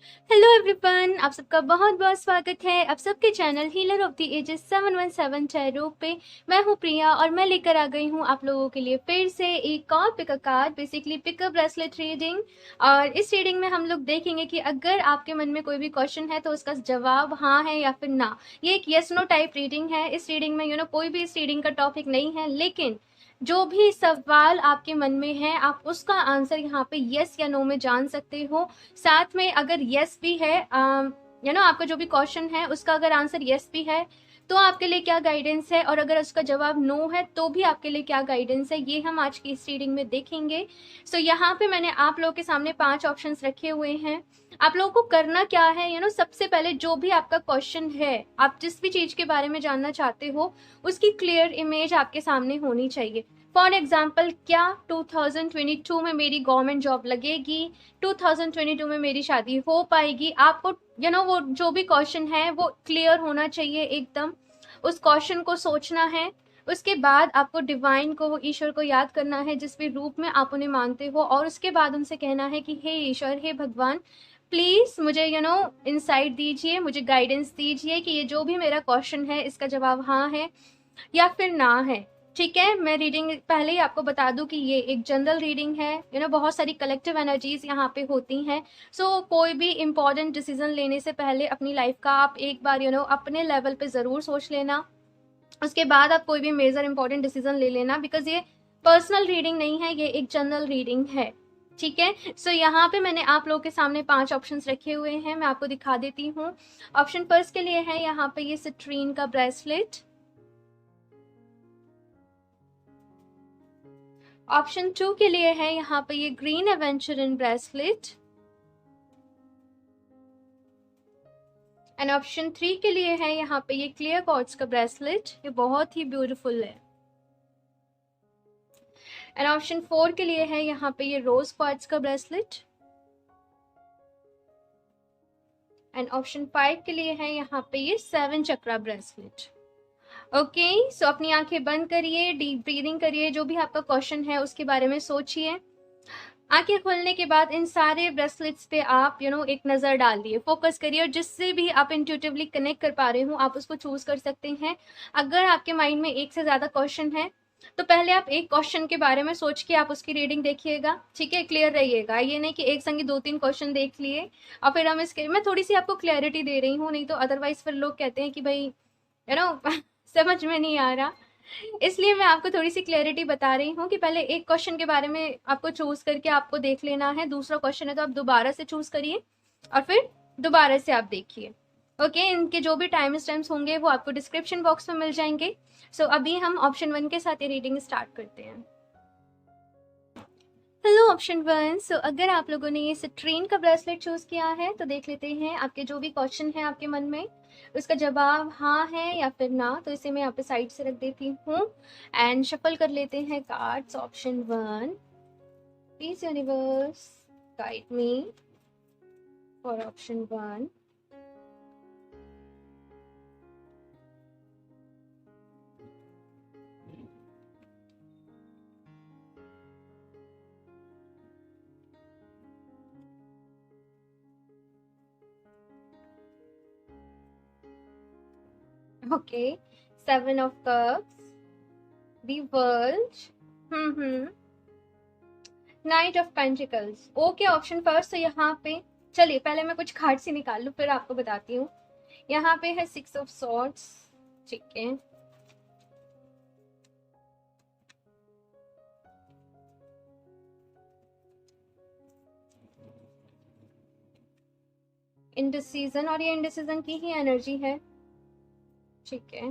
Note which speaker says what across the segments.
Speaker 1: Hello everyone, आप सबका बहुत बहुत स्वागत है आप सबके channel healer of the ages 717 tarot पे। मैं हूँ प्रिया और मैं लेकर आ गई हूँ आप लोगों के लिए फिर से एक और pick a card, basically pick a bracelet reading. और इस रीडिंग में हम लोग देखेंगे कि अगर आपके मन में कोई भी क्वेश्चन है तो उसका जवाब हाँ है या फिर ना। ये एक येस नो टाइप रीडिंग है। इस रीडिंग में कोई भी इस रीडिंग का टॉपिक नहीं है, लेकिन जो भी सवाल आपके मन में है आप उसका आंसर यहाँ पे यस या नो में जान सकते हो। साथ में अगर यस भी है, आपका जो भी क्वेश्चन है उसका अगर आंसर यस भी है तो आपके लिए क्या गाइडेंस है, और अगर उसका जवाब नो है तो भी आपके लिए क्या गाइडेंस है, ये हम आज की इस रीडिंग में देखेंगे। यहाँ पे मैंने आप लोगों के सामने 5 ऑप्शंस रखे हुए हैं। आप लोगों को करना क्या है, सबसे पहले जो भी आपका क्वेश्चन है, आप जिस भी चीज के बारे में जानना चाहते हो उसकी क्लियर इमेज आपके सामने होनी चाहिए। फॉर एग्जाम्पल, क्या 2022 में मेरी गवर्नमेंट जॉब लगेगी, 2022 में मेरी शादी हो पाएगी। आपको वो जो भी क्वेश्चन है वो क्लियर होना चाहिए एकदम। उस क्वेश्चन को सोचना है, उसके बाद आपको डिवाइन को, ईश्वर को याद करना है जिस भी रूप में आप उन्हें मानते हो, और उसके बाद उनसे कहना है कि हे ईश्वर, हे भगवान, प्लीज मुझे इंसाइट दीजिए, मुझे गाइडेंस दीजिए कि ये जो भी मेरा क्वेश्चन है इसका जवाब हाँ है या फिर ना है। ठीक है, मैं रीडिंग पहले ही आपको बता दूं कि ये एक जनरल रीडिंग है। बहुत सारी कलेक्टिव एनर्जीज यहाँ पे होती हैं। कोई भी इंपॉर्टेंट डिसीजन लेने से पहले अपनी लाइफ का आप एक बार अपने लेवल पे ज़रूर सोच लेना, उसके बाद आप कोई भी मेजर इंपॉर्टेंट डिसीजन ले लेना, बिकॉज ये पर्सनल रीडिंग नहीं है, ये एक जनरल रीडिंग है। ठीक है, यहाँ पे मैंने आप लोगों के सामने 5 ऑप्शंस रखे हुए हैं, मैं आपको दिखा देती हूँ। ऑप्शन फर्स्ट के लिए है यहाँ पे ये सिट्रीन का ब्रेसलेट। ऑप्शन 2 के लिए है यहाँ पे ये green aventurine bracelet. And option 3 के लिए है यहाँ पे ये क्लियर क्वार्ट्ज का ब्रेसलेट, ये बहुत ही ब्यूटीफुल है। एंड ऑप्शन 4 के लिए है यहाँ पे ये रोज क्वार्ट्ज का ब्रेसलेट। एंड ऑप्शन 5 के लिए है यहाँ पे ये 7 चक्रा ब्रेसलेट। ओके, सो अपनी आंखें बंद करिए, डीप ब्रीदिंग करिए, जो भी आपका क्वेश्चन है उसके बारे में सोचिए। आंखें खोलने के बाद इन सारे ब्रेसलेट्स पे आप एक नज़र डाल दिए, फोकस करिए, और जिससे भी आप इंट्यूटिवली कनेक्ट कर पा रहे हो आप उसको चूज कर सकते हैं। अगर आपके माइंड में एक से ज़्यादा क्वेश्चन है तो पहले आप एक क्वेश्चन के बारे में सोच के आप उसकी रीडिंग देखिएगा। ठीक है, क्लियर रहिएगा, ये नहीं कि एक संग 2-3 क्वेश्चन देख लिए और फिर हम इसके, मैं थोड़ी सी आपको क्लैरिटी दे रही हूँ, नहीं तो अदरवाइज फिर लोग कहते हैं कि भाई समझ में नहीं आ रहा। इसलिए मैं आपको थोड़ी सी क्लैरिटी बता रही हूँ कि पहले एक क्वेश्चन के बारे में आपको चूज करके आपको देख लेना है, दूसरा क्वेश्चन है तो आप दोबारा से चूज करिए और फिर दोबारा से आप देखिए। ओके, इनके जो भी टाइम स्टैम्प्स होंगे वो आपको डिस्क्रिप्शन बॉक्स में मिल जाएंगे। अभी हम ऑप्शन 1 के साथ ये रीडिंग स्टार्ट करते हैं। हेलो ऑप्शन 1, अगर आप लोगों ने ये सिट्रीन का ब्रेसलेट चूज किया है तो देख लेते हैं आपके जो भी क्वेश्चन है आपके मन में उसका जवाब हाँ है या फिर ना। तो इसे मैं यहाँ पे साइड से रख देती हूँ एंड शफल कर लेते हैं cards. Option 1, please universe guide me for option 1। Okay, 7 of cups, the world, night of pentacles. Okay option first. तो यहाँ पे चलिए पहले मैं कुछ कार्ड से निकाल लूँ फिर आपको बताती हूँ। यहाँ पे है 6 ऑफ सॉर्ड्स। ठीक है, इंडिसीजन, और ये इंडिसीजन की ही एनर्जी है। ठीक है,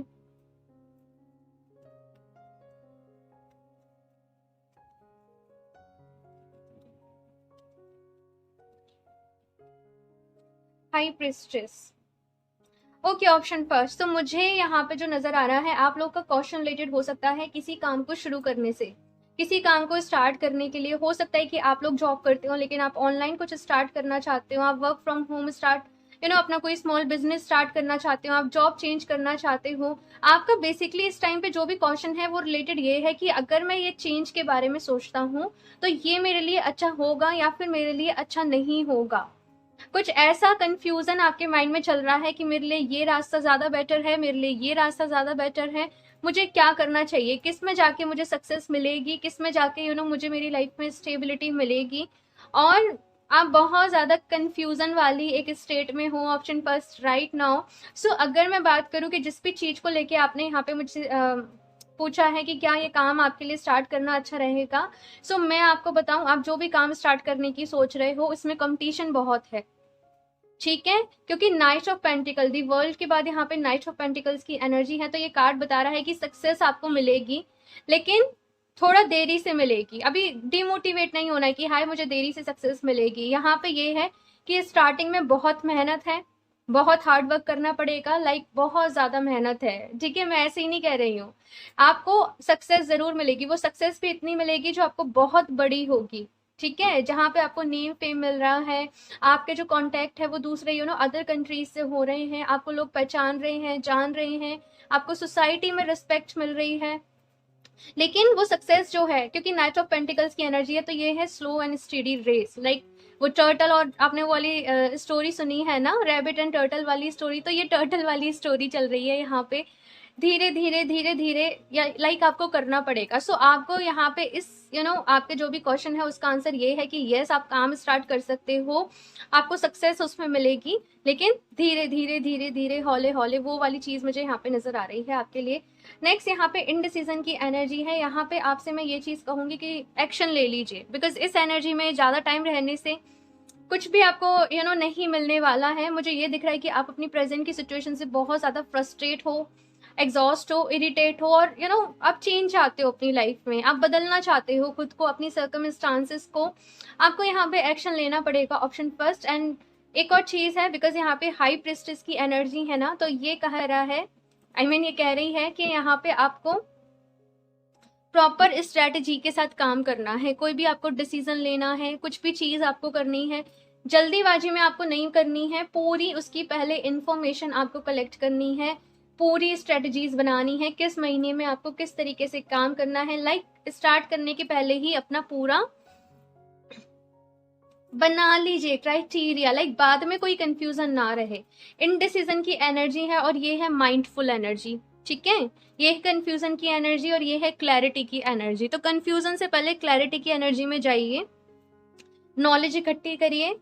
Speaker 1: high prestress. Okay option first. तो मुझे यहाँ पे जो नजर आ रहा है आप लोग का क्वेश्चन रिलेटेड हो सकता है किसी काम को शुरू करने से, किसी काम को स्टार्ट करने के लिए। हो सकता है कि आप लोग जॉब करते हो लेकिन आप ऑनलाइन कुछ स्टार्ट करना चाहते हो, आप वर्क फ्रॉम होम स्टार्ट अपना कोई स्मॉल बिजनेस स्टार्ट करना चाहते हो, आप जॉब चेंज करना चाहते हो। आपका बेसिकली इस टाइम पे जो भी क्वेश्चन है वो रिलेटेड ये है कि अगर मैं ये चेंज के बारे में सोचता हूँ तो ये मेरे लिए अच्छा होगा या फिर मेरे लिए अच्छा नहीं होगा। कुछ ऐसा कंफ्यूजन आपके माइंड में चल रहा है कि मेरे लिए ये रास्ता ज़्यादा बेटर है, मेरे लिए ये रास्ता ज़्यादा बेटर है, मुझे क्या करना चाहिए, किस में जाके मुझे सक्सेस मिलेगी, किस में जाके मुझे मेरी लाइफ में स्टेबिलिटी मिलेगी। और आप बहुत ज़्यादा कंफ्यूजन वाली एक स्टेट में हो ऑप्शन फर्स्ट राइट नाउ। सो अगर मैं बात करूँ कि जिस भी चीज़ को लेके आपने यहाँ पे मुझसे पूछा है कि क्या ये काम आपके लिए स्टार्ट करना अच्छा रहेगा, सो मैं आपको बताऊं, आप जो भी काम स्टार्ट करने की सोच रहे हो उसमें कंपटीशन बहुत है, ठीक है, क्योंकि knight of pentacle the world के बाद यहाँ पे नाइट ऑफ पेंटिकल्स की एनर्जी है। तो ये कार्ड बता रहा है कि सक्सेस आपको मिलेगी, लेकिन थोड़ा देरी से मिलेगी। अभी डिमोटिवेट नहीं होना है कि हाय मुझे देरी से सक्सेस मिलेगी। यहाँ पे ये है कि स्टार्टिंग में बहुत मेहनत है, बहुत हार्ड वर्क करना पड़ेगा, लाइक बहुत ज़्यादा मेहनत है, ठीक है, मैं ऐसे ही नहीं कह रही हूँ। आपको सक्सेस ज़रूर मिलेगी, वो सक्सेस भी इतनी मिलेगी जो आपको बहुत बड़ी होगी, ठीक है, जहाँ पे आपको नेम फेम मिल रहा है, आपके जो कांटेक्ट है वो दूसरे अदर कंट्रीज से हो रहे हैं, आपको लोग पहचान रहे हैं, जान रहे हैं, आपको सोसाइटी में रिस्पेक्ट मिल रही है। लेकिन वो सक्सेस जो है, क्योंकि नाइट ऑफ पेंटिकल्स की एनर्जी है, तो ये है slow and steady race, like वो टर्टल, और आपने वो वाली स्टोरी सुनी है ना, रैबिट एंड टर्टल वाली स्टोरी, तो ये टर्टल वाली स्टोरी चल रही है यहाँ पे। धीरे धीरे धीरे धीरे या लाइक आपको करना पड़ेगा। सो आपको यहाँ पे इस आपके जो भी क्वेश्चन है उसका आंसर ये है कि यस, आप काम स्टार्ट कर सकते हो, आपको सक्सेस उसमें मिलेगी, लेकिन धीरे धीरे धीरे धीरे हौले हौले, वो वाली चीज़ मुझे यहाँ पे नजर आ रही है आपके लिए। नेक्स्ट यहाँ पे इनडिसीजन की एनर्जी है। यहाँ पे आपसे मैं ये चीज़ कहूँगी कि एक्शन ले लीजिए, बिकॉज इस एनर्जी में ज़्यादा टाइम रहने से कुछ भी आपको नहीं मिलने वाला है। मुझे ये दिख रहा है कि आप अपनी प्रेजेंट की सिचुएशन से बहुत ज़्यादा फ्रस्ट्रेट हो, एग्जॉस्ट हो, इरिटेट हो, और आप चेंज चाहते हो अपनी लाइफ में, आप बदलना चाहते हो खुद को, अपनी सर्कमस्टांसेस को। आपको यहाँ पे एक्शन लेना पड़ेगा, ऑप्शन फर्स्ट। एंड एक और चीज़ है, बिकॉज यहाँ पे हाई प्रिस्टेस की एनर्जी है ना, तो ये कह रहा है, ये कह रही है कि यहाँ पे आपको प्रॉपर स्ट्रेटजी के साथ काम करना है। कोई भी आपको डिसीजन लेना है, कुछ भी चीज़ आपको करनी है, जल्दीबाजी में आपको नहीं करनी है, पूरी उसकी पहले इंफॉर्मेशन आपको कलेक्ट करनी है, पूरी स्ट्रेटजीज बनानी है, किस महीने में आपको किस तरीके से काम करना है, लाइक स्टार्ट करने के पहले ही अपना पूरा बना लीजिए क्राइटेरिया, लाइक बाद में कोई कंफ्यूजन ना रहे। इनडिसीजन की एनर्जी है और ये है माइंडफुल एनर्जी, ठीक है, ये है कंफ्यूजन की एनर्जी और ये है क्लैरिटी की एनर्जी। तो कंफ्यूजन से पहले क्लैरिटी की एनर्जी में जाइए, नॉलेज इकट्ठी करिए।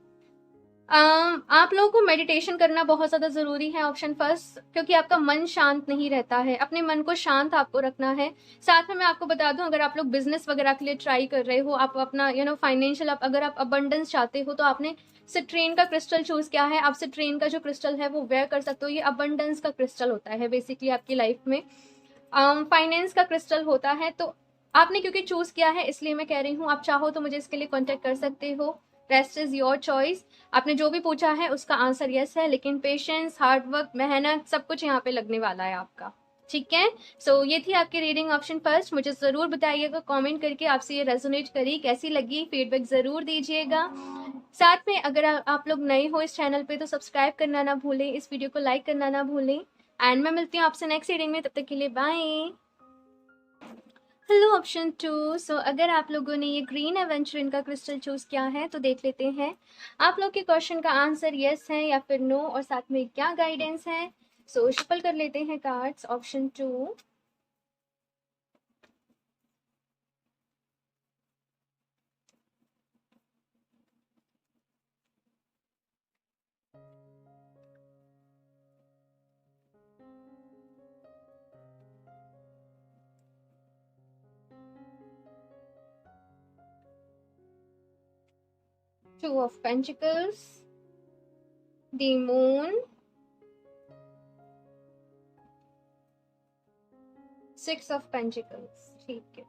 Speaker 1: आप लोगों को मेडिटेशन करना बहुत ज़्यादा ज़रूरी है, ऑप्शन फर्स्ट, क्योंकि आपका मन शांत नहीं रहता है, अपने मन को शांत आपको रखना है। साथ में मैं आपको बता दूं, अगर आप लोग बिजनेस वगैरह के लिए ट्राई कर रहे हो, आप अपना फाइनेंशियल, अगर आप अबंडेंस चाहते हो, तो आपने सिट्रेन का क्रिस्टल चूज़ किया है। आप सिट्रेन का जो क्रिस्टल है वो वेयर कर सकते हो, ये अबंडेंस का क्रिस्टल होता है बेसिकली आपकी लाइफ में, फाइनेंस का क्रिस्टल होता है। तो आपने क्योंकि चूज़ किया है इसलिए मैं कह रही हूँ, आप चाहो तो मुझे इसके लिए कॉन्टेक्ट कर सकते हो, रेस्ट इज़ योर चॉइस। आपने जो भी पूछा है उसका आंसर यस है, लेकिन पेशेंस, हार्ड वर्क, मेहनत सब कुछ यहाँ पे लगने वाला है आपका, ठीक है। सो ये थी आपकी रीडिंग ऑप्शन फर्स्ट। मुझे ज़रूर बताइएगा कमेंट करके आपसे ये रेजोनेट करी, कैसी लगी, फीडबैक ज़रूर दीजिएगा। साथ में अगर आप लोग नए हो इस चैनल पे तो सब्सक्राइब करना ना भूलें, इस वीडियो को लाइक करना ना भूलें। एंड मैं मिलती हूँ आपसे नेक्स्ट रीडिंग में, तब तक के लिए बाय। Hello option 2। सो अगर आप लोगों ने ये ग्रीन एवेंचुरिन का क्रिस्टल चूज किया है तो देख लेते हैं आप लोग के क्वेश्चन का आंसर यस है या फिर नो, और साथ में क्या गाइडेंस है। सो शफल कर लेते हैं cards, option 2, two of pentacles, the moon, 6 of pentacles, ठीक है।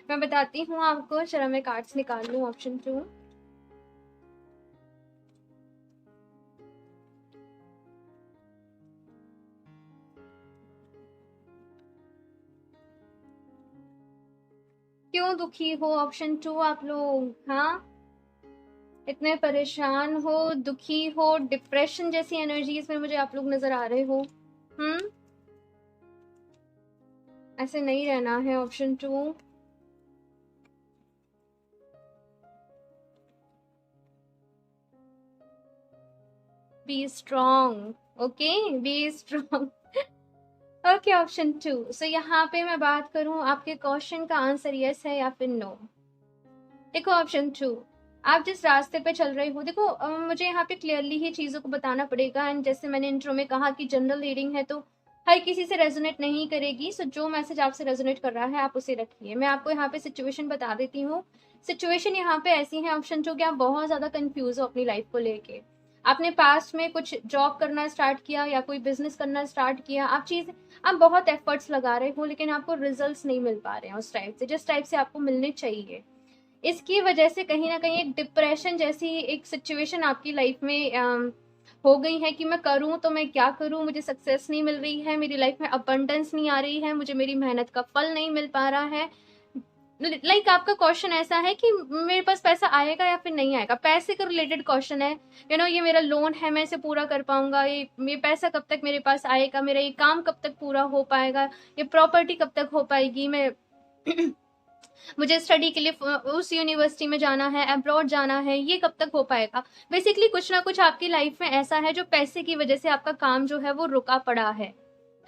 Speaker 1: मैं बताती हूँ आपको, चलो मैं कार्ड्स निकाल लूँ, ऑप्शन 2, क्यों दुखी हो ऑप्शन 2 आप लोग, हाँ, इतने परेशान हो, दुखी हो, डिप्रेशन जैसी एनर्जीज में मुझे आप लोग नजर आ रहे हो। ऐसे नहीं रहना है, option 2। Be strong, okay, be strong. Okay, option 2। सो यहाँ पे मैं बात करूँ, आपके क्वेश्चन का आंसर यस है या फिर नो। देखो ऑप्शन 2, आप जिस रास्ते पे चल रहे हो, देखो मुझे यहाँ पे क्लियरली ही चीज़ों को बताना पड़ेगा। एंड जैसे मैंने इंट्रो में कहा कि जनरल रीडिंग है तो हर किसी से रेजोनेट नहीं करेगी। सो जो मैसेज आपसे रेजोनेट कर रहा है आप उसे रखिए। मैं आपको यहाँ पे सिचुएशन बता देती हूँ। सिचुएशन यहाँ पे ऐसी है ऑप्शन 2 कि आप बहुत ज़्यादा कंफ्यूज हो अपनी लाइफ को लेके। आपने पास्ट में कुछ जॉब करना स्टार्ट किया या कोई बिजनेस करना स्टार्ट किया, आप बहुत एफर्ट्स लगा रहे हो लेकिन आपको रिजल्ट्स नहीं मिल पा रहे हैं उस टाइप से जिस टाइप से आपको मिलने चाहिए। इसकी वजह से कहीं ना कहीं एक डिप्रेशन जैसी एक सिचुएशन आपकी लाइफ में हो गई है कि मैं करूं तो मैं क्या करूं, मुझे सक्सेस नहीं मिल रही है, मेरी लाइफ में अबंडेंस नहीं आ रही है, मुझे मेरी मेहनत का फल नहीं मिल पा रहा है। लाइक आपका क्वेश्चन ऐसा है कि मेरे पास पैसा आएगा या फिर नहीं आएगा, पैसे का रिलेटेड क्वेश्चन है। ये मेरा लोन है, मैं इसे पूरा कर पाऊंगा, ये पैसा कब तक मेरे पास आएगा, मेरा ये काम कब तक पूरा हो पाएगा, ये प्रॉपर्टी कब तक हो पाएगी, मैं मुझे स्टडी के लिए उस यूनिवर्सिटी में जाना है, अब्रॉड जाना है, ये कब तक हो पाएगा। बेसिकली कुछ ना कुछ आपकी लाइफ में ऐसा है जो पैसे की वजह से आपका काम जो है वो रुका पड़ा है।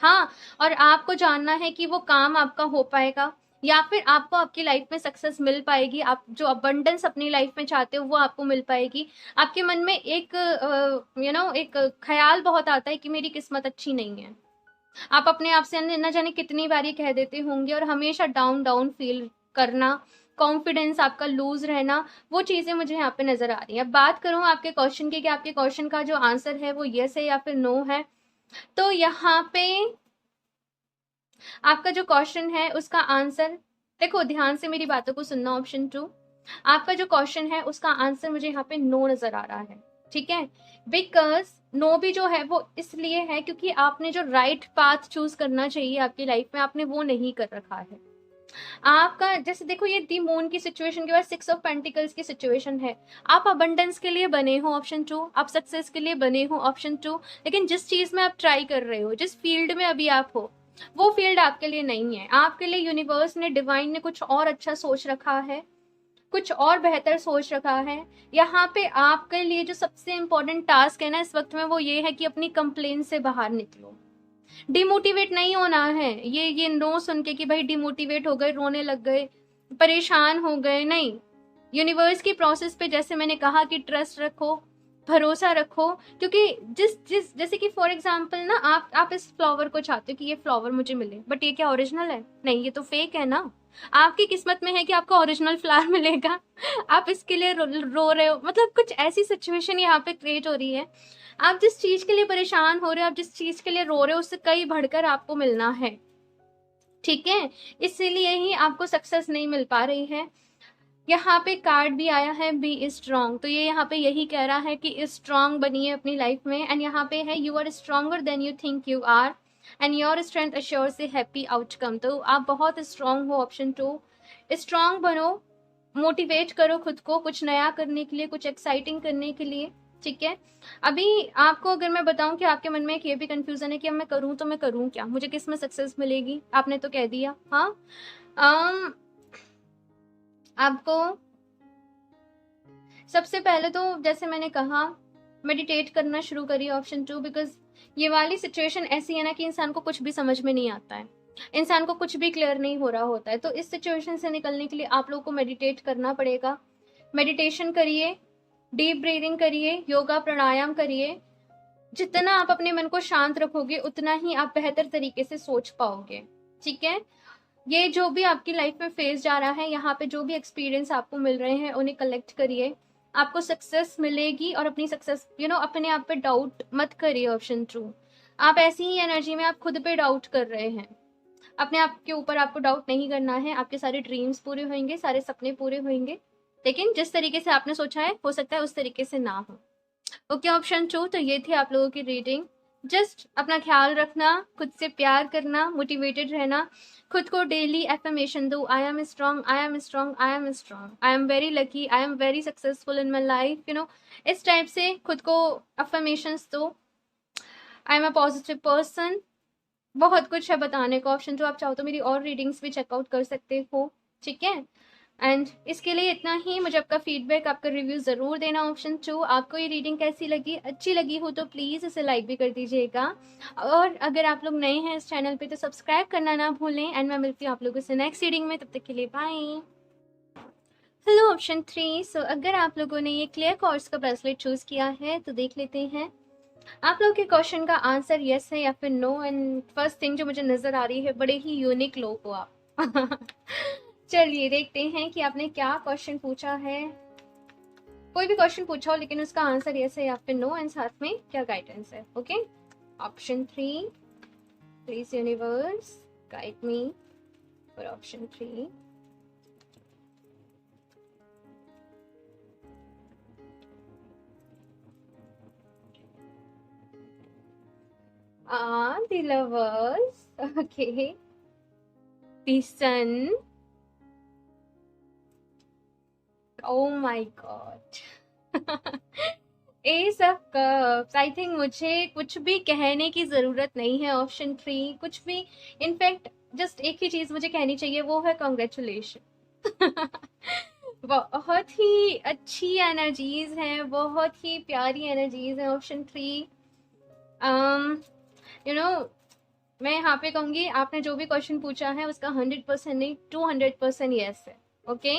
Speaker 1: हाँ, और आपको जानना है कि वो काम आपका हो पाएगा या फिर आपको आपकी लाइफ में सक्सेस मिल पाएगी, आप जो अबंडेंस अपनी लाइफ में चाहते हो वो आपको मिल पाएगी। आपके मन में एक एक ख्याल बहुत आता है कि मेरी किस्मत अच्छी नहीं है। आप अपने आप से न जाने कितनी बार ये कह देते होंगे और हमेशा डाउन डाउन फील करना, कॉन्फिडेंस आपका लूज रहना, वो चीजें मुझे यहाँ पे नजर आ रही है। अब बात करूं आपके क्वेश्चन की कि आपके क्वेश्चन का जो आंसर है वो यस है या फिर नो है, तो यहाँ पे आपका जो क्वेश्चन है उसका आंसर, देखो ध्यान से मेरी बातों को सुनना। ऑप्शन 2, आपका जो क्वेश्चन है उसका आंसर मुझे यहाँ पे नो नजर आ रहा है। ठीक है, बिकॉज नो भी जो है वो इसलिए है क्योंकि आपने जो राइट पाथ चूज करना चाहिए आपकी लाइफ में आपने वो नहीं कर रखा है। आपका जैसे देखो ये दी मून की सिचुएशन के बाद 6 ऑफ पेंटिकल्स की सिचुएशन है। आप अबंडेंस के लिए बने हो, ऑप्शन 2, आप सक्सेस के लिए बने हो, ऑप्शन 2, लेकिन जिस चीज में आप ट्राई कर रहे हो, जिस फील्ड में अभी आप हो, वो फील्ड आपके लिए नहीं है। आपके लिए यूनिवर्स ने, डिवाइन ने कुछ और अच्छा सोच रखा है, कुछ और बेहतर सोच रखा है। यहाँ पे आपके लिए जो सबसे इम्पोर्टेंट टास्क है ना इस वक्त में वो ये है कि अपनी कंप्लेन से बाहर निकलो। डिमोटिवेट नहीं होना है, ये नो सुन के कि भाई डिमोटिवेट हो गए, रोने लग गए, परेशान हो गए, नहीं। यूनिवर्स की प्रोसेस पे जैसे मैंने कहा कि ट्रस्ट रखो, भरोसा रखो, क्योंकि जिस जिस जैसे कि फॉर एग्जांपल ना आप इस फ्लावर को चाहते हो कि ये फ्लावर मुझे मिले, बट ये क्या ओरिजिनल है? नहीं, ये तो फेक है ना। आपकी किस्मत में है कि आपको ओरिजिनल फ्लावर मिलेगा, आप इसके लिए रो रहे हो। मतलब कुछ ऐसी सिचुएशन यहाँ पे क्रिएट हो रही है, आप जिस चीज के लिए परेशान हो रहे हो, आप जिस चीज के लिए रो रहे हो, उससे कई बढ़कर आपको मिलना है। ठीक है, इसीलिए ही आपको सक्सेस नहीं मिल पा रही है। यहाँ पे कार्ड भी आया है बी स्ट्रॉन्ग, तो ये यहाँ पे यही कह रहा है कि स्ट्रॉन्ग बनिए अपनी लाइफ में। एंड यहाँ पे है you are stronger than you think you are and your strength assures a happy outcome. तो आप बहुत स्ट्रॉन्ग हो, ऑप्शन 2, स्ट्रॉन्ग बनो, मोटिवेट करो खुद को कुछ नया करने के लिए, कुछ एक्साइटिंग करने के लिए। ठीक है, अभी आपको अगर मैं बताऊं कि आपके मन में एक ये भी कंफ्यूजन है कि अब मैं करूं तो मैं करूं क्या, मुझे किस में सक्सेस मिलेगी, आपने तो कह दिया हाँ। आपको सबसे पहले तो जैसे मैंने कहा मेडिटेट करना शुरू करिए, ऑप्शन 2, बिकॉज ये वाली सिचुएशन ऐसी है ना कि इंसान को कुछ भी समझ में नहीं आता है, इंसान को कुछ भी क्लियर नहीं हो रहा होता है। तो इस सिचुएशन से निकलने के लिए आप लोगों को मेडिटेट करना पड़ेगा। मेडिटेशन करिए, डीप ब्रीदिंग करिए, योगा प्राणायाम करिए। जितना आप अपने मन को शांत रखोगे उतना ही आप बेहतर तरीके से सोच पाओगे। ठीक है, ये जो भी आपकी लाइफ में फेस जा रहा है, यहाँ पे जो भी एक्सपीरियंस आपको मिल रहे हैं उन्हें कलेक्ट करिए, आपको सक्सेस मिलेगी। और अपनी सक्सेस अपने आप पे डाउट मत करिए, ऑप्शन 2, आप ऐसी ही एनर्जी में आप खुद पे डाउट कर रहे हैं, अपने आप के ऊपर आपको डाउट नहीं करना है। आपके सारे ड्रीम्स पूरे होंगे, सारे सपने पूरे होंगे, लेकिन जिस तरीके से आपने सोचा है हो सकता है उस तरीके से ना हो। ओके, ऑप्शन 2, तो ये थी आप लोगों की रीडिंग। जस्ट अपना ख्याल रखना, खुद से प्यार करना, मोटिवेटेड रहना, खुद को डेली एफर्मेशन दो, I am strong, I am strong, I am strong, I am very lucky, I am very successful in my life, इस टाइप से खुद को अफर्मेशंस दो। I am a positive person. बहुत कुछ है बताने को, ऑप्शन 2, आप चाहो तो मेरी और रीडिंग्स भी चेकआउट कर सकते हो। ठीक है, एंड इसके लिए इतना ही। मुझे आपका फीडबैक, आपका रिव्यू ज़रूर देना। ऑप्शन 2, आपको ये रीडिंग कैसी लगी? अच्छी लगी हो तो प्लीज़ इसे लाइक भी कर दीजिएगा, और अगर आप लोग नए हैं इस चैनल पे तो सब्सक्राइब करना ना भूलें। एंड मैं मिलती हूँ आप लोगों से नेक्स्ट रीडिंग में, तब तक के लिए बाय। Hello option 3। सो अगर आप लोगों ने ये क्लियर कॉर्ड्स का ब्रेसलेट चूज़ किया है तो देख लेते हैं आप लोग के क्वेश्चन का आंसर यस है या फिर नो। एंड फर्स्ट थिंग जो मुझे नज़र आ रही है, बड़े ही यूनिक लोग हो आप। चलिए देखते हैं कि आपने क्या क्वेश्चन पूछा है। कोई भी क्वेश्चन पूछा हो लेकिन उसका आंसर यस है या फिर नो, एंड साथ में क्या गाइडेंस है। Okay, option 3, please universe guide me for option 3। The lovers, okay, the sun, oh my god। S of cups. I think मुझे कुछ भी कहने की ज़रूरत नहीं है ऑप्शन 3, कुछ भी। इनफैक्ट जस्ट एक ही चीज़ मुझे कहनी चाहिए, वो है कॉन्ग्रेचुलेशन। बहुत ही अच्छी एनर्जीज हैं, बहुत ही प्यारी एनर्जीज हैं ऑप्शन 3। यू नो, मैं यहाँ पे कहूँगी आपने जो भी क्वेश्चन पूछा है उसका 100% नहीं 200% यस है। Okay,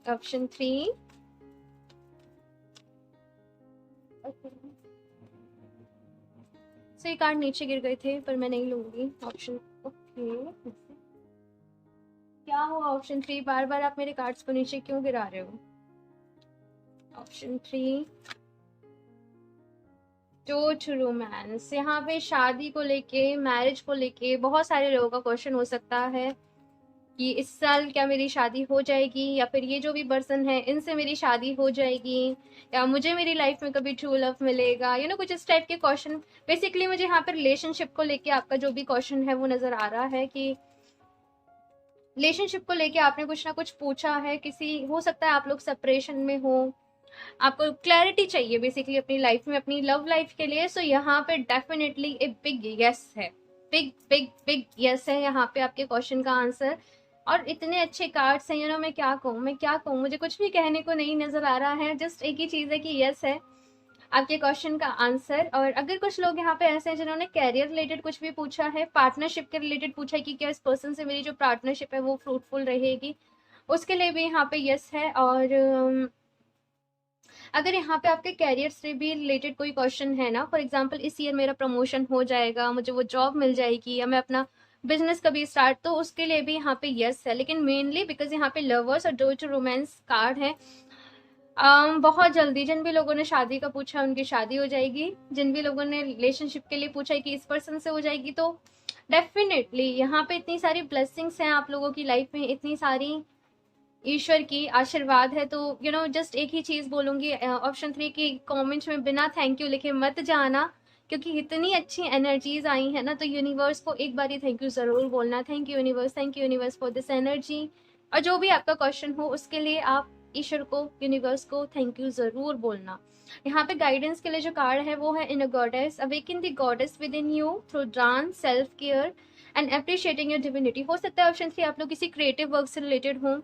Speaker 1: option 3। सो ये कार्ड नीचे गिर गए थे पर मैं नहीं लूंगी ऑप्शन। ओके, क्या हुआ ऑप्शन 3? बार बार आप मेरे कार्ड्स को नीचे क्यों गिरा रहे हो? Option 3, to romance. यहाँ पे शादी को लेके, मैरिज को लेके बहुत सारे लोगों का क्वेश्चन हो सकता है कि इस साल क्या मेरी शादी हो जाएगी, या फिर ये जो भी पर्सन है इनसे मेरी शादी हो जाएगी, या मुझे मेरी लाइफ में कभी ट्रू लव मिलेगा, कुछ इस टाइप के क्वेश्चन। बेसिकली मुझे यहाँ पर रिलेशनशिप को लेके आपका जो भी क्वेश्चन है वो नज़र आ रहा है कि रिलेशनशिप को लेके आपने कुछ ना कुछ पूछा है। किसी, हो सकता है आप लोग सेपरेशन में हो, आपको क्लैरिटी चाहिए बेसिकली अपनी लाइफ में, अपनी लव लाइफ के लिए। सो यहाँ पे डेफिनेटली ए बिग यस है, बिग बिग बिग यस है यहाँ पे आपके क्वेश्चन का आंसर। और इतने अच्छे कार्ड्स हैं, मैं क्या कहूँ, मुझे कुछ भी कहने को नहीं नजर आ रहा है। जस्ट एक ही चीज़ है कि यस है आपके क्वेश्चन का आंसर। और अगर कुछ लोग यहाँ पे ऐसे हैं जिन्होंने कैरियर रिलेटेड कुछ भी पूछा है, पार्टनरशिप के रिलेटेड पूछा है कि क्या इस पर्सन से मेरी जो पार्टनरशिप है वो फ्रूटफुल रहेगी, उसके लिए भी यहाँ पे यस है। और अगर यहाँ पे आपके कैरियर से भी रिलेटेड कोई क्वेश्चन है ना, फॉर एग्जांपल इस ईयर मेरा प्रमोशन हो जाएगा, मुझे वो जॉब मिल जाएगी, या मैं अपना बिजनेस कभी स्टार्ट, तो उसके लिए भी यहाँ पे यस है। लेकिन मेनली बिकॉज यहाँ पे लवर्स और जो रोमांस कार्ड है, बहुत जल्दी जिन भी लोगों ने शादी का पूछा उनकी शादी हो जाएगी, जिन भी लोगों ने रिलेशनशिप के लिए पूछा है कि इस पर्सन से हो जाएगी, तो डेफिनेटली यहाँ पे इतनी सारी ब्लेसिंग्स हैं आप लोगों की लाइफ में, इतनी सारी ईश्वर की आशीर्वाद है। तो जस्ट एक ही चीज़ बोलूँगी ऑप्शन 3 की कमेंट्स में बिना थैंक यू लिखे मत जाना, क्योंकि इतनी अच्छी एनर्जीज आई है ना, तो यूनिवर्स को एक बार ही थैंक यू ज़रूर बोलना। Thank you universe for this energy. और जो भी आपका क्वेश्चन हो उसके लिए आप ईश्वर को, यूनिवर्स को थैंक यू ज़रूर बोलना। यहाँ पे गाइडेंस के लिए जो कार्ड है वो है in a goddess, awaken the goddess within you through dance, self care and appreciating your divinity. हो सकता है ऑप्शन 3 आप लोग किसी क्रिएटिव वर्क से रिलेटेड हों,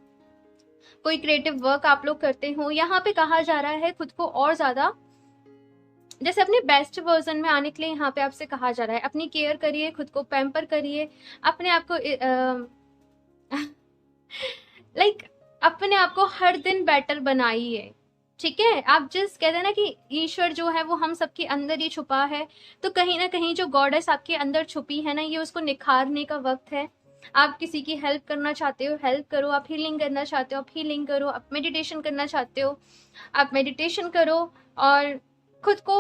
Speaker 1: कोई क्रिएटिव वर्क आप लोग करते हो। यहाँ पे कहा जा रहा है खुद को और ज्यादा जैसे अपने बेस्ट वर्जन में आने के लिए यहाँ पे आपसे कहा जा रहा है अपनी केयर करिए, खुद को पैम्पर करिए, अपने आप को लाइक अपने आप को हर दिन बेटर बनाइए। ठीक है, आप जिस कहते हैं ना कि ईश्वर जो है वो हम सबके अंदर ही छुपा है, तो कहीं ना कहीं जो गॉडेस आपके अंदर छुपी है ना, ये उसको निखारने का वक्त है। आप किसी की हेल्प करना चाहते हो, हेल्प करो। आप हीलिंग करना चाहते हो, आप हीलिंग करो। आप मेडिटेशन करना चाहते हो, आप मेडिटेशन करो। और खुद को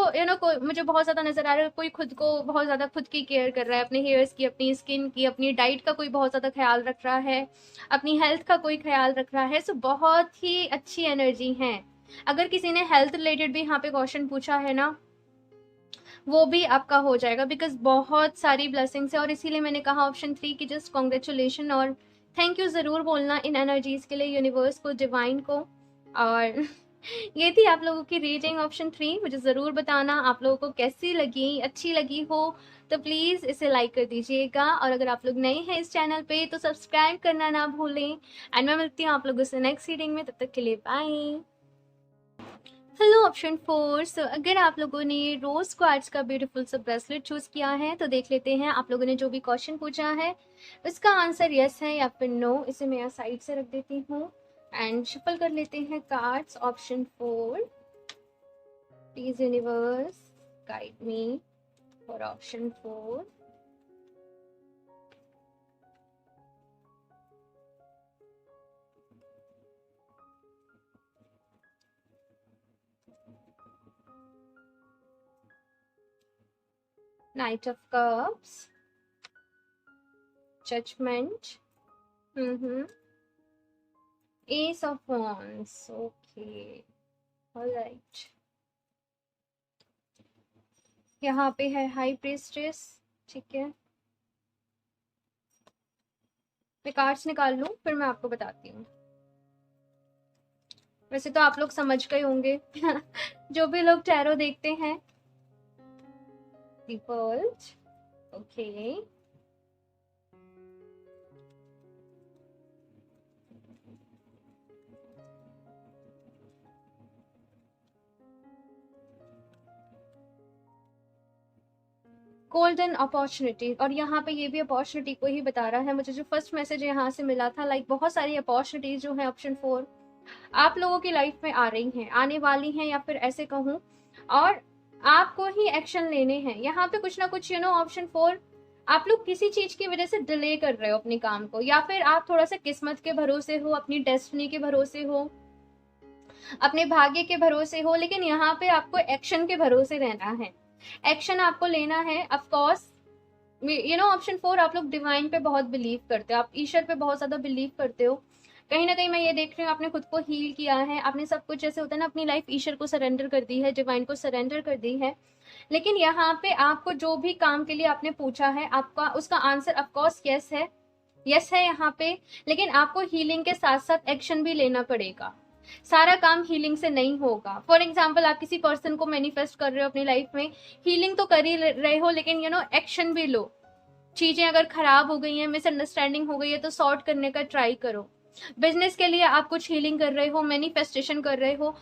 Speaker 1: मुझे बहुत ज़्यादा नज़र आ रहा है कोई खुद को बहुत ज़्यादा खुद की केयर कर रहा है, अपने हेयर्स की, अपनी स्किन की, अपनी डाइट का कोई बहुत ज़्यादा ख्याल रख रहा है, अपनी हेल्थ का कोई ख्याल रख रहा है। सो बहुत ही अच्छी एनर्जी है। अगर किसी ने हेल्थ रिलेटेड भी यहाँ पे क्वेश्चन पूछा है ना, वो भी आपका हो जाएगा, बिकॉज बहुत सारी ब्लेसिंग्स है। और इसीलिए मैंने कहा ऑप्शन 3 की जस्ट कॉन्ग्रेचुलेशन और थैंक यू ज़रूर बोलना इन एनर्जीज़ के लिए, यूनिवर्स को, डिवाइन को। और ये थी आप लोगों की रीडिंग ऑप्शन 3। मुझे ज़रूर बताना आप लोगों को कैसी लगी, अच्छी लगी हो तो प्लीज़ इसे लाइक कर दीजिएगा, और अगर आप लोग नए हैं इस चैनल पे तो सब्सक्राइब करना ना भूलें। एंड मैं मिलती हूँ आप लोगों से नेक्स्ट रीडिंग में, तब तक के लिए बाय। Hello option 4। सो अगर आप लोगों ने रोज क्वार्ट्ज का ब्यूटीफुल सा ब्रेसलेट चूज किया है तो देख लेते हैं आप लोगों ने जो भी क्वेश्चन पूछा है उसका आंसर यस है या फिर नो। इसे मैं यहाँ साइड से रख देती हूँ एंड शफल कर लेते हैं cards. Option 4, please universe guide me for option 4। Knight of Cups, Judgment, Ace of Wands. Okay, all right. यहाँ पे है हाई प्रीस्टेस। ठीक है, मैं कार्ड्स निकाल लूं फिर मैं आपको बताती हूँ। वैसे तो आप लोग समझ गए होंगे जो भी लोग टैरो देखते हैं। Default, okay. गोल्डन अपॉर्चुनिटी, और यहाँ पे ये भी अपॉर्चुनिटी को ही बता रहा है। मुझे जो फर्स्ट मैसेज यहाँ से मिला था, लाइक बहुत सारी अपॉर्चुनिटीज जो है ऑप्शन 4 आप लोगों की लाइफ में आ रही हैं, आने वाली हैं, या फिर ऐसे कहूँ, और आपको ही एक्शन लेने हैं यहाँ पे कुछ ना कुछ। ऑप्शन 4 आप लोग किसी चीज की वजह से डिले कर रहे हो अपने काम को, या फिर आप थोड़ा सा किस्मत के भरोसे हो, अपनी डेस्टिनी के भरोसे हो, अपने भाग्य के भरोसे हो, लेकिन यहाँ पे आपको एक्शन के भरोसे रहना है। एक्शन आपको लेना है। ऑफ कोर्स ऑप्शन 4 आप लोग डिवाइन पे बहुत बिलीव करते हो, आप ईश्वर पे बहुत ज्यादा बिलीव करते हो। कहीं ना कहीं मैं ये देख रही हूँ आपने खुद को हील किया है, आपने सब कुछ जैसे होता है ना अपनी लाइफ ईश्वर को सरेंडर कर दी है, डिवाइन को सरेंडर कर दी है। लेकिन यहाँ पे आपको जो भी काम के लिए आपने पूछा है आपका उसका आंसर ऑफकोर्स यस है, यस है यहाँ पे। लेकिन आपको हीलिंग के साथ साथ एक्शन भी लेना पड़ेगा। सारा काम हीलिंग से नहीं होगा। फॉर एग्जाम्पल आप किसी पर्सन को मैनिफेस्ट कर रहे हो अपनी लाइफ में, हीलिंग तो कर ही रहे हो, लेकिन एक्शन भी लो। चीजें अगर खराब हो गई हैं, मिसअंडरस्टैंडिंग हो गई है तो सॉर्ट करने का ट्राई करो। बिजनेस के लिए आप कुछ हीलिंग कर रहे हो, मैनिफेस्टेशन कर रहे हो,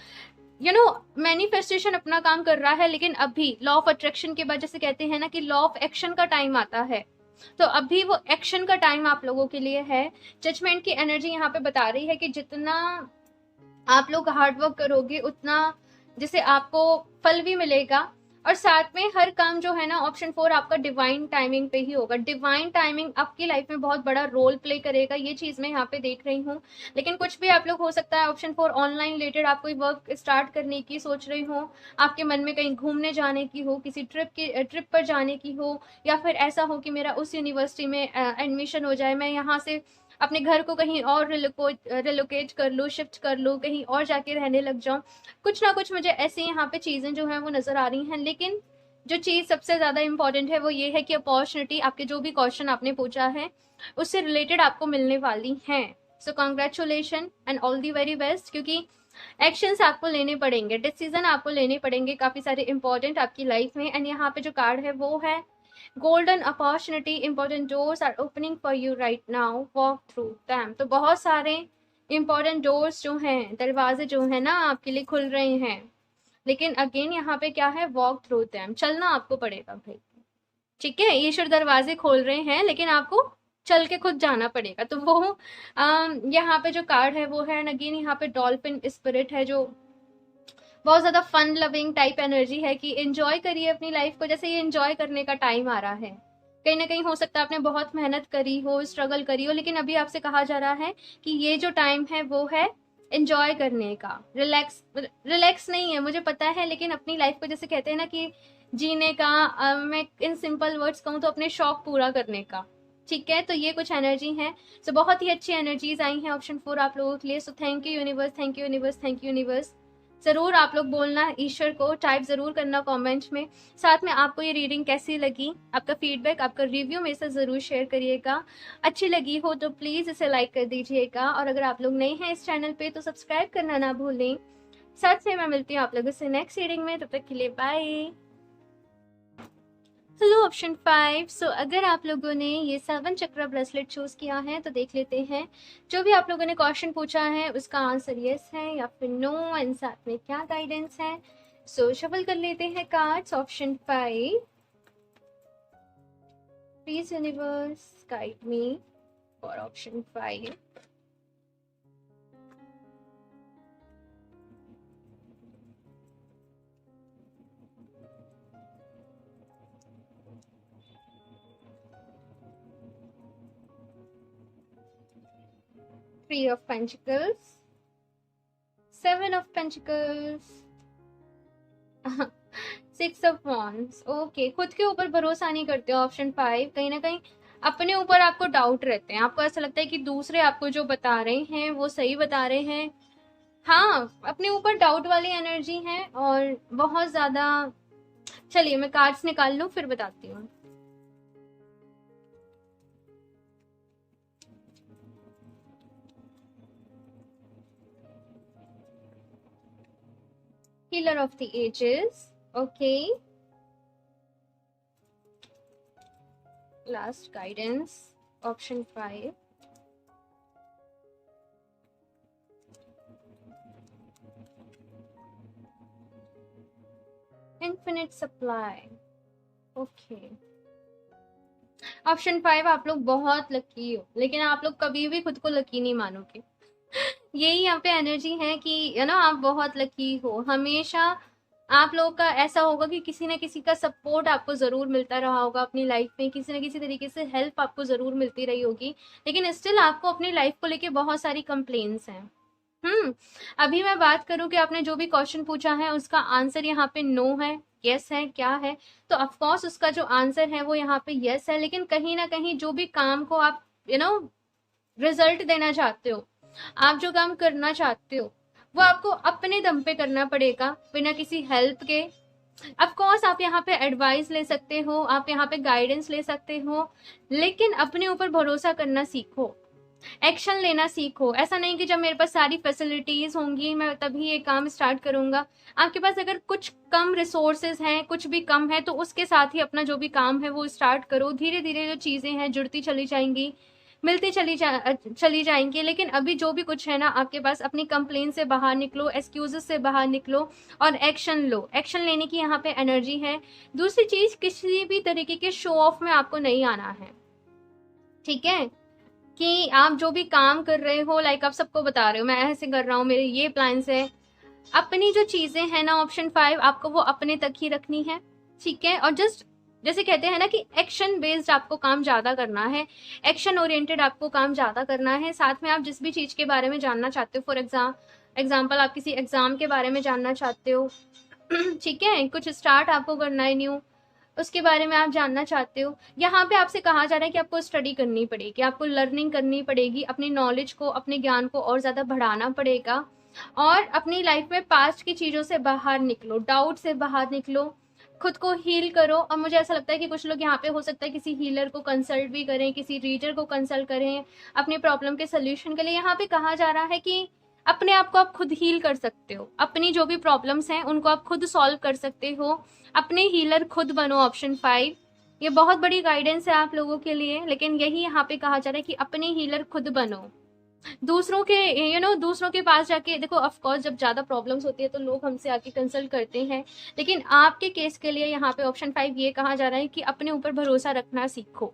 Speaker 1: मैनिफेस्टेशन अपना काम कर रहा है, लेकिन अभी लॉ ऑफ अट्रैक्शन के बाद जैसे कहते हैं ना कि लॉ ऑफ एक्शन का टाइम आता है, तो अभी वो एक्शन का टाइम आप लोगों के लिए है। जजमेंट की एनर्जी यहाँ पे बता रही है कि जितना आप लोग हार्डवर्क करोगे उतना जैसे आपको फल भी मिलेगा, और साथ में हर काम जो है ना ऑप्शन 4 आपका डिवाइन टाइमिंग पे ही होगा। डिवाइन टाइमिंग आपकी लाइफ में बहुत बड़ा रोल प्ले करेगा, ये चीज मैं यहाँ पे देख रही हूँ। लेकिन कुछ भी आप लोग हो सकता है ऑप्शन 4 ऑनलाइन रिलेटेड आप कोई वर्क स्टार्ट करने की सोच रही हो, आपके मन में कहीं घूमने जाने की हो, किसी ट्रिप पर जाने की हो, या फिर ऐसा हो कि मेरा उस यूनिवर्सिटी में एडमिशन हो जाए, मैं यहाँ से अपने घर को कहीं और रिलोकेट कर लूँ, शिफ्ट कर लूँ, कहीं और जाके रहने लग जाऊँ। कुछ ना कुछ मुझे ऐसे यहाँ पे चीजें जो हैं वो नजर आ रही हैं। लेकिन जो चीज सबसे ज्यादा इंपॉर्टेंट है वो ये है कि अपॉर्चुनिटी आपके जो भी क्वेश्चन आपने पूछा है उससे रिलेटेड आपको मिलने वाली हैं। So congratulation and all the very best, क्योंकि एक्शंस आपको लेने पड़ेंगे, डिसीजन आपको लेने पड़ेंगे काफी सारे इंपॉर्टेंट आपकी लाइफ में। एंड यहाँ पे जो कार्ड है वो है golden opportunity, important doors are opening for you right now, walk through them. तो बहुत सारे इंपॉर्टेंट डोर्स जो हैं, दरवाजे जो है ना आपके लिए खुल रहे हैं, लेकिन अगेन यहाँ पे क्या है, वॉक थ्रू दैम, चलना आपको पड़ेगा भाई। ठीक है, ईश्वर दरवाजे खोल रहे हैं लेकिन आपको चल के खुद जाना पड़ेगा। तो वो यहाँ पे जो कार्ड है वो है अगेन यहाँ पे डॉल्फिन स्पिरिट है, जो बहुत ज्यादा फन लविंग टाइप एनर्जी है कि एंजॉय करिए अपनी लाइफ को, जैसे ये एंजॉय करने का टाइम आ रहा है। कहीं ना कहीं हो सकता है आपने बहुत मेहनत करी हो, स्ट्रगल करी हो, लेकिन अभी आपसे कहा जा रहा है कि ये जो टाइम है वो है एंजॉय करने का, रिलैक्स नहीं है मुझे पता है, लेकिन अपनी लाइफ को जैसे कहते हैं ना कि जीने का, मैं इन सिंपल वर्ड्स कहूँ तो अपने शौक पूरा करने का। ठीक है, तो ये कुछ एनर्जी है। सो बहुत ही अच्छी एनर्जीज आई हैं ऑप्शन 4 आप लोगों के लिए। So thank you universe, thank you universe, thank you universe. जरूर आप लोग बोलना ईश्वर को, टाइप जरूर करना कमेंट में। साथ में आपको ये रीडिंग कैसी लगी, आपका फीडबैक, आपका रिव्यू मेरे साथ जरूर शेयर करिएगा। अच्छी लगी हो तो प्लीज इसे लाइक कर दीजिएगा, और अगर आप लोग नए हैं इस चैनल पे तो सब्सक्राइब करना ना भूलें। साथ में मैं मिलती हूँ आप लोगों से नेक्स्ट रीडिंग में, तब तक के लिए बाय। Hello option 5। सो अगर आप लोगों ने ये 7 चक्र ब्रेसलेट चूज किया है तो देख लेते हैं जो भी आप लोगों ने क्वेश्चन पूछा है उसका आंसर यस है या फिर नो, एंड साथ में क्या गाइडेंस है। सो शफल कर लेते हैं cards. Option 5, please universe guide me for option 5। Three of Pentacles, Seven of Pentacles, Six of Wands। Okay, खुद के ऊपर भरोसा नहीं करते हो ऑप्शन 5। कहीं ना कहीं अपने ऊपर आपको डाउट रहते हैं, आपको ऐसा लगता है कि दूसरे आपको जो बता रहे हैं वो सही बता रहे हैं। हाँ, अपने ऊपर डाउट वाली एनर्जी है और बहुत ज्यादा। चलिए मैं कार्ड्स निकाल लूं फिर बताती हूँ। Healer of the Ages, okay. Last guidance, option 5. Infinite supply, okay. Option 5, आप लोग बहुत लकी हो, लेकिन आप लोग कभी भी खुद को लकी नहीं मानोगे। यही यहाँ पे एनर्जी है कि आप बहुत लकी हो। हमेशा आप लोगों का ऐसा होगा कि किसी न किसी का सपोर्ट आपको जरूर मिलता रहा होगा अपनी लाइफ में, किसी न किसी तरीके से हेल्प आपको जरूर मिलती रही होगी, लेकिन स्टिल आपको अपनी लाइफ को लेके बहुत सारी कंप्लेन्स हैं। अभी मैं बात करूं कि आपने जो भी क्वेश्चन पूछा है उसका आंसर यहाँ पे नो है, यस है, क्या है, तो ऑफकोर्स उसका जो आंसर है वो यहाँ पे यस है। लेकिन कहीं ना कहीं जो भी काम को आप रिजल्ट देना चाहते हो, आप जो काम करना चाहते हो वो आपको अपने दम पे करना पड़ेगा, बिना किसी हेल्प के। ऑफ कोर्स आप यहाँ पे एडवाइस ले सकते हो, आप यहाँ पे गाइडेंस ले सकते हो, लेकिन अपने ऊपर भरोसा करना सीखो, एक्शन लेना सीखो। ऐसा नहीं कि जब मेरे पास सारी फैसिलिटीज होंगी मैं तभी ये काम स्टार्ट करूंगा। आपके पास अगर कुछ कम रिसोर्सेज हैं, कुछ भी कम है, तो उसके साथ ही अपना जो भी काम है वो स्टार्ट करो। धीरे धीरे जो चीजें हैं जुड़ती चली जाएंगी, मिलती चली जाएंगी। लेकिन अभी जो भी कुछ है ना आपके पास, अपनी कंप्लेन से बाहर निकलो, एक्सक्यूजेस से बाहर निकलो और एक्शन लो। एक्शन लेने की यहाँ पे एनर्जी है। दूसरी चीज, किसी भी तरीके के शो ऑफ में आपको नहीं आना है, ठीक है? कि आप जो भी काम कर रहे हो, लाइक आप सबको बता रहे हो मैं ऐसे कर रहा हूँ, मेरे ये प्लान्स है। अपनी जो चीजें हैं ना ऑप्शन 5, आपको वो अपने तक ही रखनी है, ठीक है? और जस्ट जैसे कहते हैं ना कि एक्शन बेस्ड आपको काम ज्यादा करना है, एक्शन ओरिएंटेड आपको काम ज्यादा करना है। साथ में आप जिस भी चीज के बारे में जानना चाहते हो, फॉर एग्जाम्पल आप किसी एग्जाम के बारे में जानना चाहते हो, ठीक है, कुछ स्टार्ट आपको करना है न्यू, उसके बारे में आप जानना चाहते हो, यहाँ पे आपसे कहा जा रहा है कि आपको स्टडी करनी पड़ेगी, आपको लर्निंग करनी पड़ेगी, अपनी नॉलेज को, अपने ज्ञान को और ज़्यादा बढ़ाना पड़ेगा। और अपनी लाइफ में पास्ट की चीज़ों से बाहर निकलो, डाउट से बाहर निकलो, खुद को हील करो। और मुझे ऐसा लगता है कि कुछ लोग यहाँ पे हो सकता है किसी हीलर को कंसल्ट भी करें, किसी रीडर को कंसल्ट करें अपने प्रॉब्लम के सोल्यूशन के लिए। यहाँ पे कहा जा रहा है कि अपने आप को आप खुद हील कर सकते हो, अपनी जो भी प्रॉब्लम्स हैं उनको आप खुद सॉल्व कर सकते हो, अपने हीलर खुद बनो। ऑप्शन 5, ये बहुत बड़ी गाइडेंस है आप लोगों के लिए, लेकिन यही यहाँ पे कहा जा रहा है कि अपने हीलर खुद बनो। दूसरों के दूसरों के पास जाके देखो, ऑफ कोर्स जब ज्यादा प्रॉब्लम्स होती है तो लोग हमसे आके कंसल्ट करते हैं, लेकिन आपके केस के लिए यहाँ पे ऑप्शन 5 ये कहा जा रहा है कि अपने ऊपर भरोसा रखना सीखो।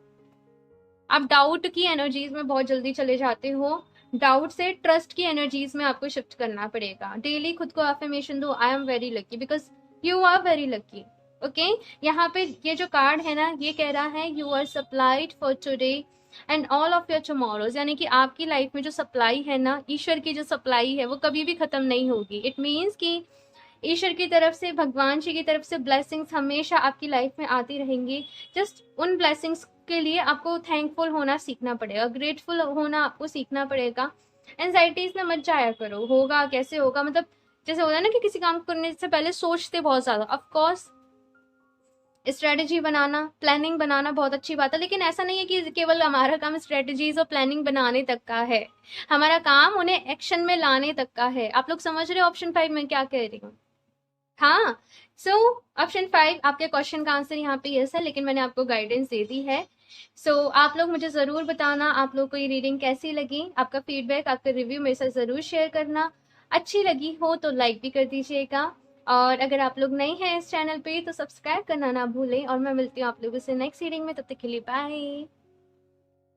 Speaker 1: आप डाउट की एनर्जीज में बहुत जल्दी चले जाते हो, डाउट से ट्रस्ट की एनर्जीज में आपको शिफ्ट करना पड़ेगा। डेली खुद को अफर्मेशन दो, I am very lucky because you are very lucky. Okay, यहाँ पे ये जो कार्ड है ना ये कह रहा है you are supplied for today and all of your tomorrows, यानी कि आपकी लाइफ में जो सप्लाई है ना, ईश्वर की जो सप्लाई है वो कभी भी खत्म नहीं होगी। इट मीन्स कि ईश्वर की तरफ से, भगवान जी की तरफ से ब्लेसिंग्स हमेशा आपकी लाइफ में आती रहेंगी। जस्ट उन ब्लेसिंग्स के लिए आपको थैंकफुल होना सीखना पड़ेगा, ग्रेटफुल होना आपको सीखना पड़ेगा। एंजाइटीज में मत जाया करो, होगा कैसे होगा, मतलब जैसे होता है ना कि किसी काम करने से पहले सोचते बहुत ज्यादा। ऑफ कोर्स स्ट्रैटेजी बनाना, प्लानिंग बनाना बहुत अच्छी बात है, लेकिन ऐसा नहीं है कि केवल हमारा काम स्ट्रैटेजीज़ और प्लानिंग बनाने तक का है। हमारा काम उन्हें एक्शन में लाने तक का है। आप लोग समझ रहे हो ऑप्शन 5 मैं क्या कह रही हूँ? हाँ, सो ऑप्शन 5 आपके क्वेश्चन का आंसर यहाँ पे यस है, लेकिन मैंने आपको गाइडेंस दे दी है। सो आप लोग मुझे ज़रूर बताना आप लोग को ये रीडिंग कैसी लगी। आपका फीडबैक, आपका रिव्यू मेरे साथ ज़रूर शेयर करना। अच्छी लगी हो तो लाइक भी कर दीजिएगा, और अगर आप लोग नए हैं इस चैनल पे तो सब्सक्राइब करना ना भूलें। और मैं मिलती हूँ आप लोगों से नेक्स्ट रीडिंग में, तब तक के लिए बाय।